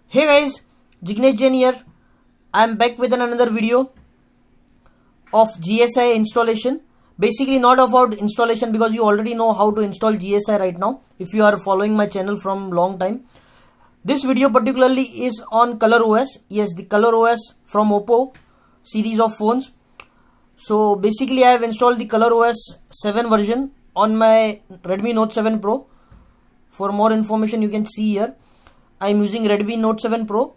Hey guys, Jignesh Jain here. I am back with another video of GSI installation. Basically not about installation because you already know how to install GSI right now if you are following my channel from long time. This video particularly is on ColorOS. Yes, the ColorOS from Oppo series of phones. So basically I have installed the ColorOS 7 version on my Redmi Note 7 Pro. For more information you can see here. I am using Redmi Note 7 Pro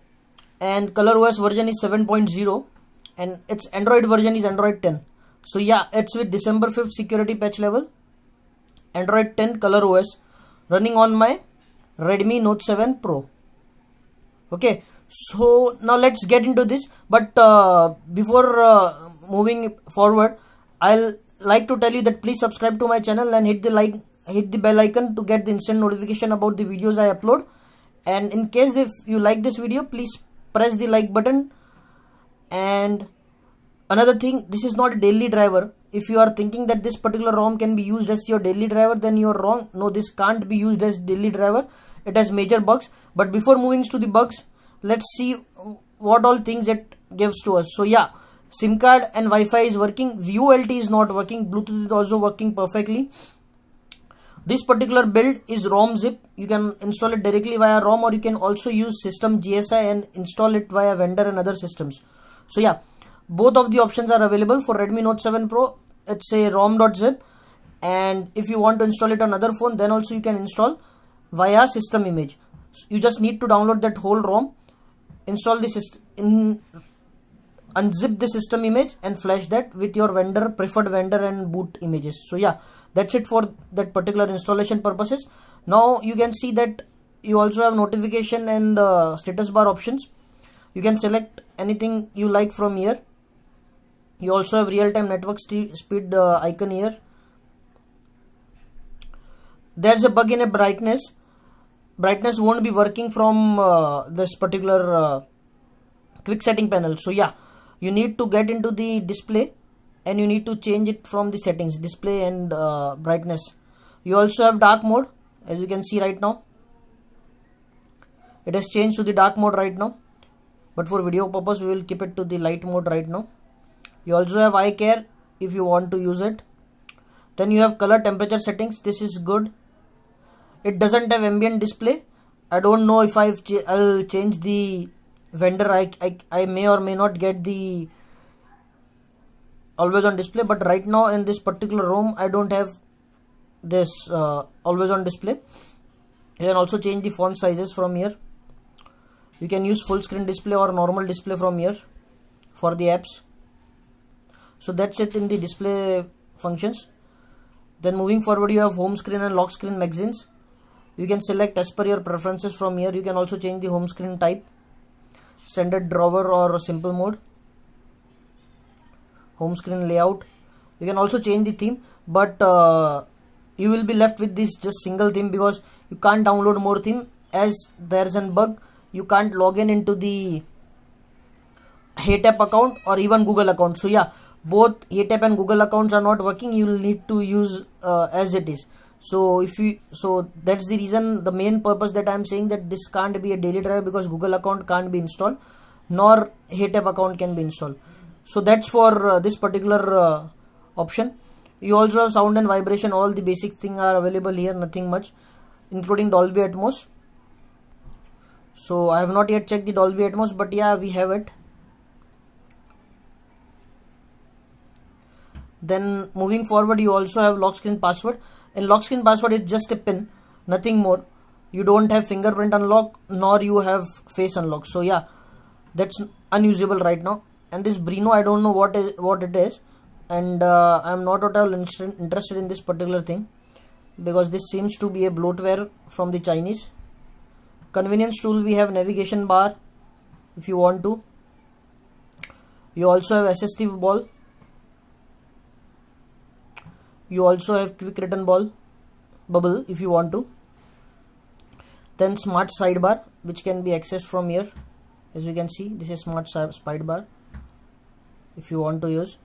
and ColorOS version is 7.0 and its Android version is Android 10. So yeah, it's with December 5th security patch level, Android 10 ColorOS running on my Redmi Note 7 Pro. Okay, so now let's get into this, but before moving forward, I'll like to tell you that please subscribe to my channel and hit the bell icon to get the instant notification about the videos I upload. And in case if you like this video, please press the like button. And another thing, this is not a daily driver. If you are thinking that this particular ROM can be used as your daily driver, then you're wrong. No, this can't be used as daily driver. It has major bugs. But before moving to the bugs, let's see what all things it gives to us. So yeah, SIM card and Wi-Fi is working. VoLTE is not working. Bluetooth is also working perfectly. This particular build is ROM zip. You can install it directly via ROM, or you can also use system GSI and install it via vendor and other systems. So yeah, both of the options are available for Redmi Note 7 Pro. It's a ROM.zip, and if you want to install it on other phone, then also you can install via system image. So you just need to download that whole ROM, install the system, unzip the system image and flash that with your preferred vendor and boot images. So yeah, that's it for that particular installation purposes. Now you can see that you also have notification and status bar options. You can select anything you like from here. You also have real-time network speed icon here. There's a bug in a brightness. Brightness won't be working from this particular quick setting panel. So yeah, you need to get into the display and you need to change it from the settings, display and brightness. You also have dark mode, as you can see right now. It has changed to the dark mode right now, but for video purpose we will keep it to the light mode right now. You also have eye care if you want to use it. Then you have color temperature settings. This is good. It doesn't have ambient display. I don't know if I'll change the vendor. I may or may not get the always on display, but right now in this particular ROM I don't have this always on display. You can also change the font sizes from here. You can use full screen display or normal display from here for the apps. So that's it in the display functions. Then moving forward, you have home screen and lock screen magazines. You can select as per your preferences from here. You can also change the home screen type, standard drawer or simple mode, home screen layout. You can also change the theme, but you will be left with this just single theme because you can't download more theme, as there's a bug. You can't log into the HeyTap account or even Google account. So yeah, both HeyTap and Google accounts are not working. You will need to use as it is. So that's the reason, the main purpose that I am saying that this can't be a daily driver, because Google account can't be installed nor HeyTap account can be installed. So that's for this particular option. You also have sound and vibration. All the basic things are available here, nothing much, including Dolby Atmos. So I have not yet checked the Dolby Atmos, but yeah, we have it. Then moving forward, you also have lock screen password. And lock screen password is just a pin, nothing more. You don't have fingerprint unlock nor you have face unlock. So yeah, that's unusable right now. And this Brino, I don't know what it is, and I'm not at all interested in this particular thing, because this seems to be a bloatware from the Chinese. Convenience tool, we have navigation bar if you want to. You also have assistive ball. You also have quick return bubble if you want to. Then smart sidebar, which can be accessed from here. As you can see, this is smart sidebar if you want to use.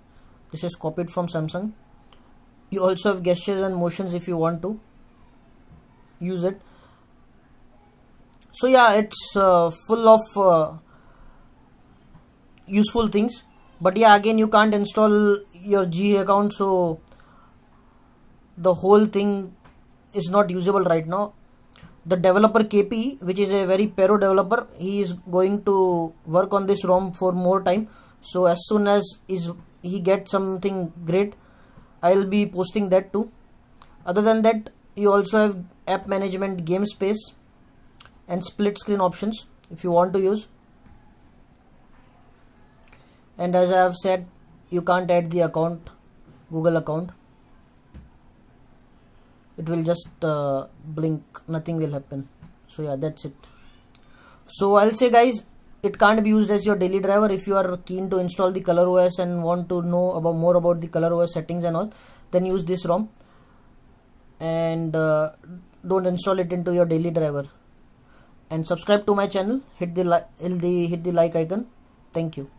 This is copied from Samsung. You also have gestures and motions if you want to use it. So yeah, it's full of useful things, but yeah, again you can't install your GE account, so the whole thing is not usable right now. The developer KP, which is a very pero developer, he is going to work on this ROM for more time. So as soon as he gets something great, I'll be posting that too. Other than that, you also have app management, game space, and split screen options if you want to use. And as I have said, you can't add the account, Google account. It will just blink, nothing will happen. So yeah, that's it. So I'll say guys, it can't be used as your daily driver. If you are keen to install the ColorOS and want to know more about the ColorOS settings and all, then use this ROM, and don't install it into your daily driver. And subscribe to my channel, hit the like icon. Thank you.